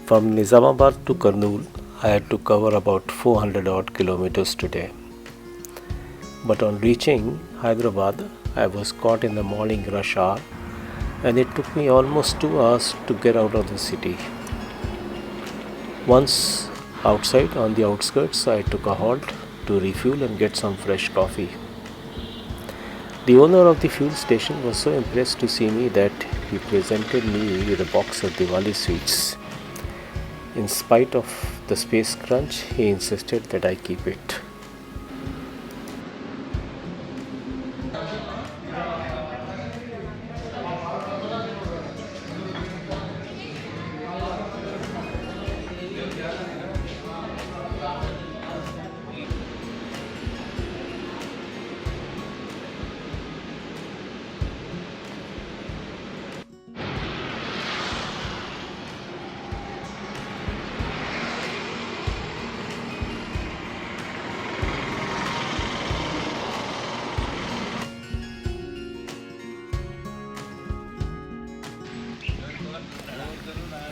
From Nizamabad to Kurnool, I had to cover about 400 odd kilometers today. But on reaching Hyderabad, I was caught in the morning rush hour and it took me almost 2 hours to get out of the city. Once outside on the outskirts, I took a halt to refuel and get some fresh coffee. The owner of the fuel station was so impressed to see me that he presented me with a box of Diwali sweets. In spite of the space crunch, he insisted that I keep it.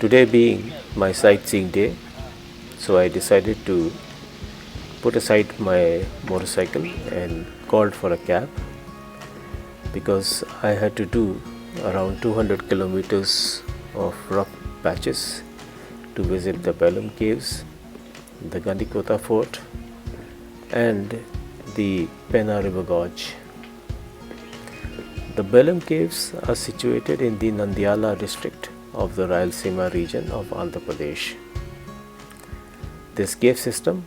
Today being my sightseeing day, so I decided to put aside my motorcycle and called for a cab because I had to do around 200 kilometers of rough patches to visit the Belum Caves, the Gandikotta Fort and the Penna River Gorge. The Belum Caves are situated in the Nandyala district of the Rayalaseema region of Andhra Pradesh. This cave system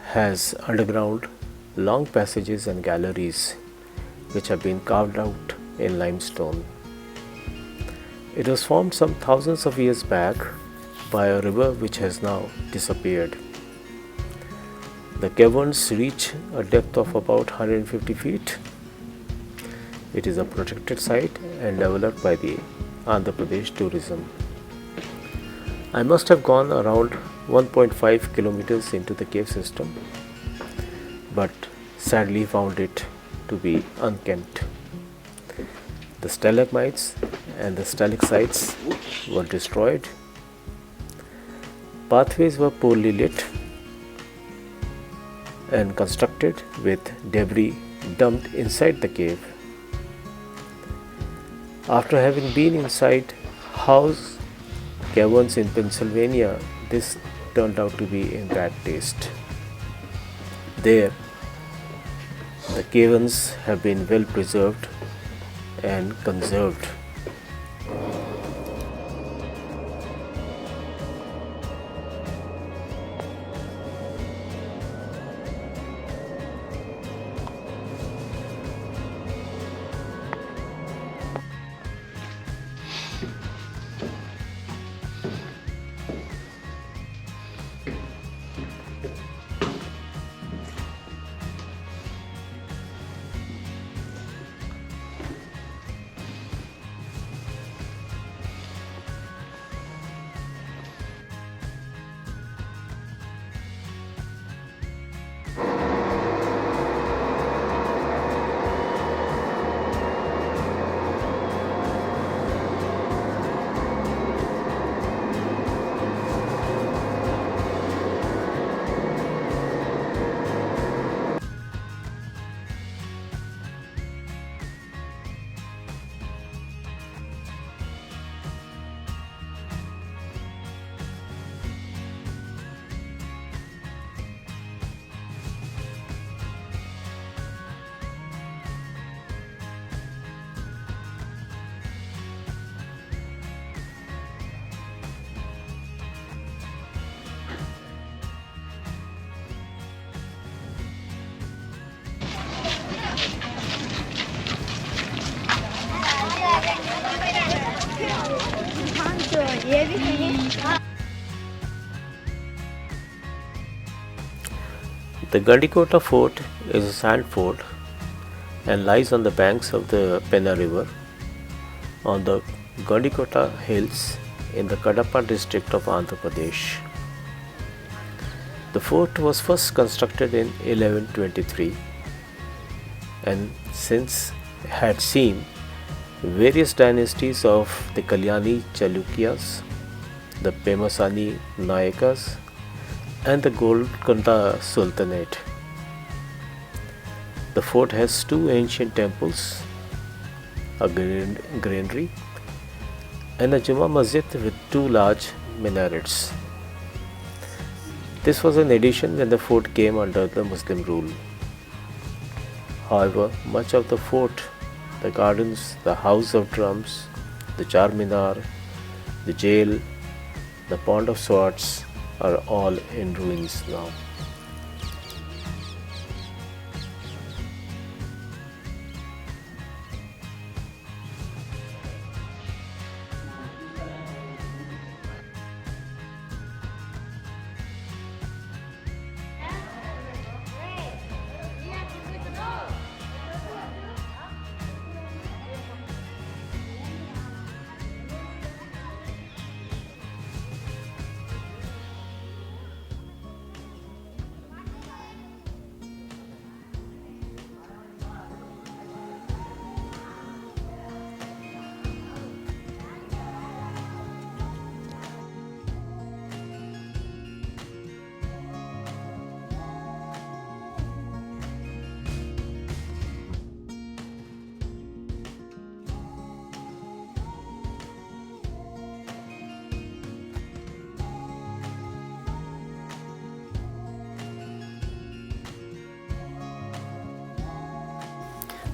has underground long passages and galleries which have been carved out in limestone. It was formed some thousands of years back by a river which has now disappeared. The caverns reach a depth of about 150 feet. It is a protected site and developed by the Andhra Pradesh tourism. I must have gone around 1.5 kilometers into the cave system, but sadly found it to be unkempt. The stalagmites and the stalactites were destroyed. Pathways were poorly lit and constructed with debris dumped inside the cave. After having been inside house caverns in Pennsylvania, this turned out to be in bad taste. There, the caverns have been well preserved and conserved. The Gandikotta Fort is a sand fort and lies on the banks of the Penna River on the Gandikotta Hills in the Kadapa district of Andhra Pradesh. The fort was first constructed in 1123 and since had seen various dynasties of the Kalyani Chalukyas the Pemasani Nayakas, and the Golconda Sultanate. The fort has two ancient temples, a granary, and a Juma Masjid with two large minarets. This was an addition when the fort came under the Muslim rule. However, much of the fort, the gardens, the house of drums, the Charminar, the jail, the pond of swords are all in ruins now.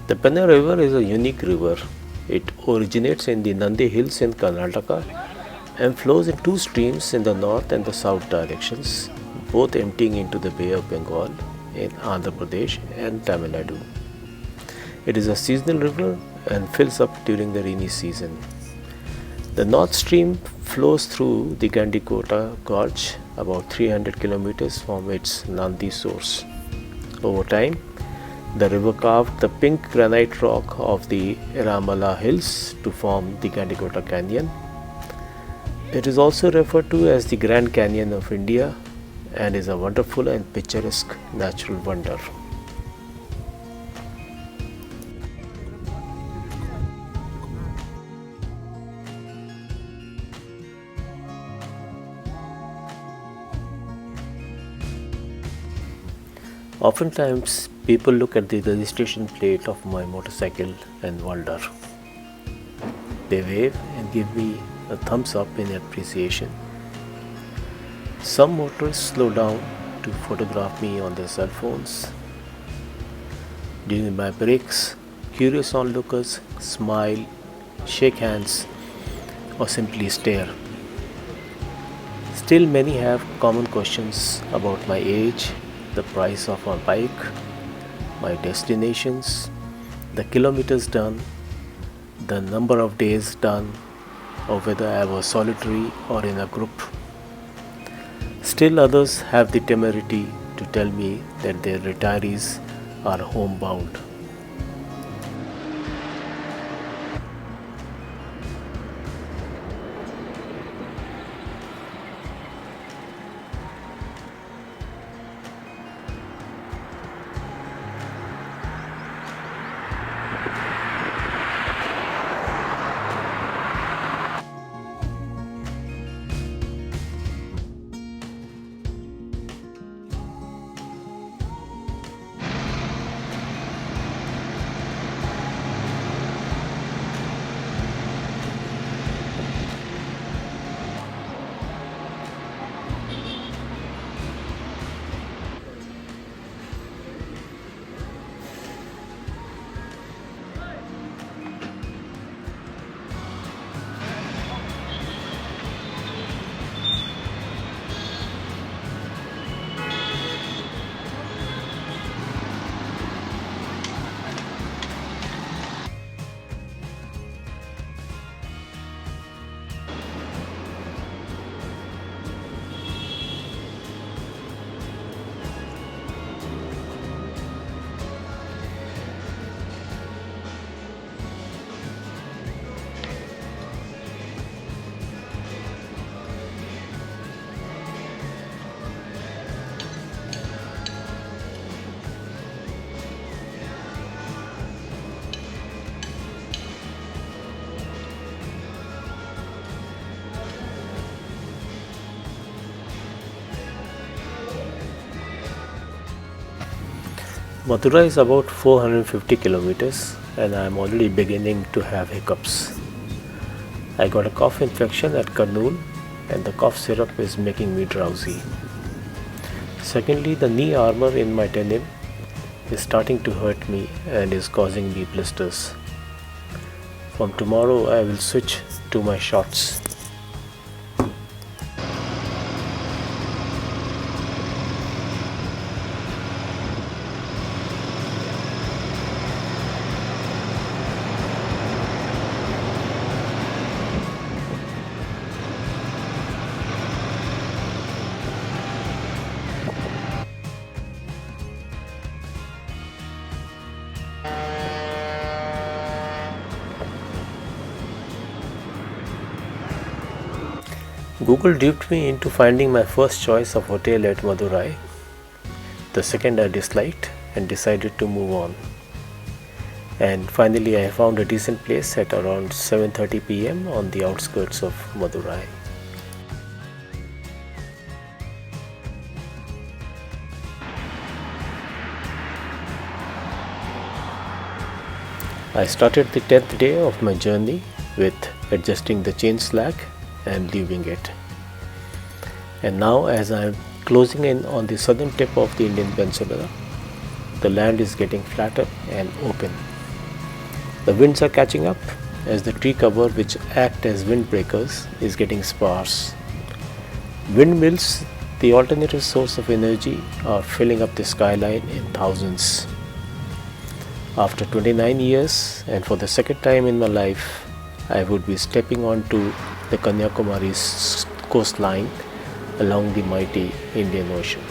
The Penna river is a unique river. It originates in the Nandi Hills in Karnataka and flows in two streams in the north and the south directions, both emptying into the Bay of Bengal in Andhra Pradesh and Tamil Nadu. It is a seasonal river and fills up during the rainy season. The north stream flows through the Gandikotta gorge about 300 kilometers from its Nandi source. Over time, the river carved the pink granite rock of the Ramala Hills to form the Gandikotta Canyon. It is also referred to as the Grand Canyon of India and is a wonderful and picturesque natural wonder. Oftentimes, people look at the registration plate of my motorcycle and wonder. They wave and give me a thumbs up in appreciation. Some motorists slow down to photograph me on their cell phones. During my breaks, curious onlookers smile, shake hands, or simply stare. Still, many have common questions about my age, the price of my bike, my destinations, the kilometers done, the number of days done, or whether I was solitary or in a group. Still others have the temerity to tell me that their retirees are homebound. Mathura is about 450 kilometers and I am already beginning to have hiccups. I got a cough infection at Kurnool and the cough syrup is making me drowsy. Secondly, the knee armor in my denim is starting to hurt me and is causing me blisters. From tomorrow I will switch to my shorts. Google duped me into finding my first choice of hotel at Madurai. The second I disliked and decided to move on. And finally I found a decent place at around 7:30 p.m. on the outskirts of Madurai. I started the 10th day of my journey with adjusting the chain slack and leaving it. And now as I am closing in on the southern tip of the Indian Peninsula, the land is getting flatter and open. The winds are catching up as the tree cover which act as windbreakers is getting sparse. Windmills, the alternative source of energy, are filling up the skyline in thousands. After 29 years and for the second time in my life, I would be stepping onto the Kanyakumari coastline along the mighty Indian Ocean.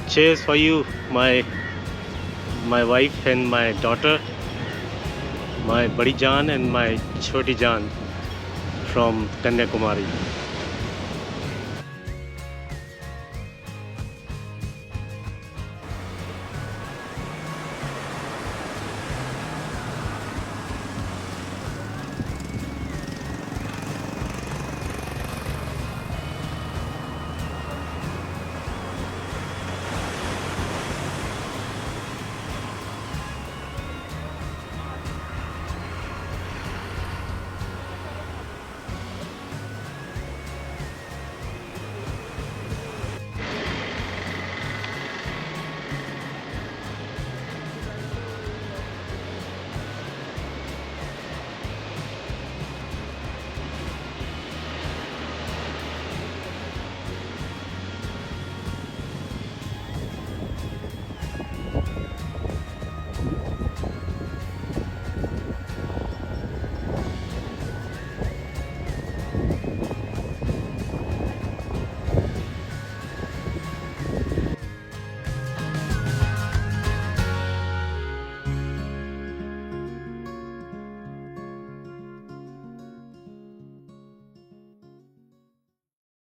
Cheers for you, my wife and my daughter, my Badi Jaan and my Choti Jaan from Kanyakumari.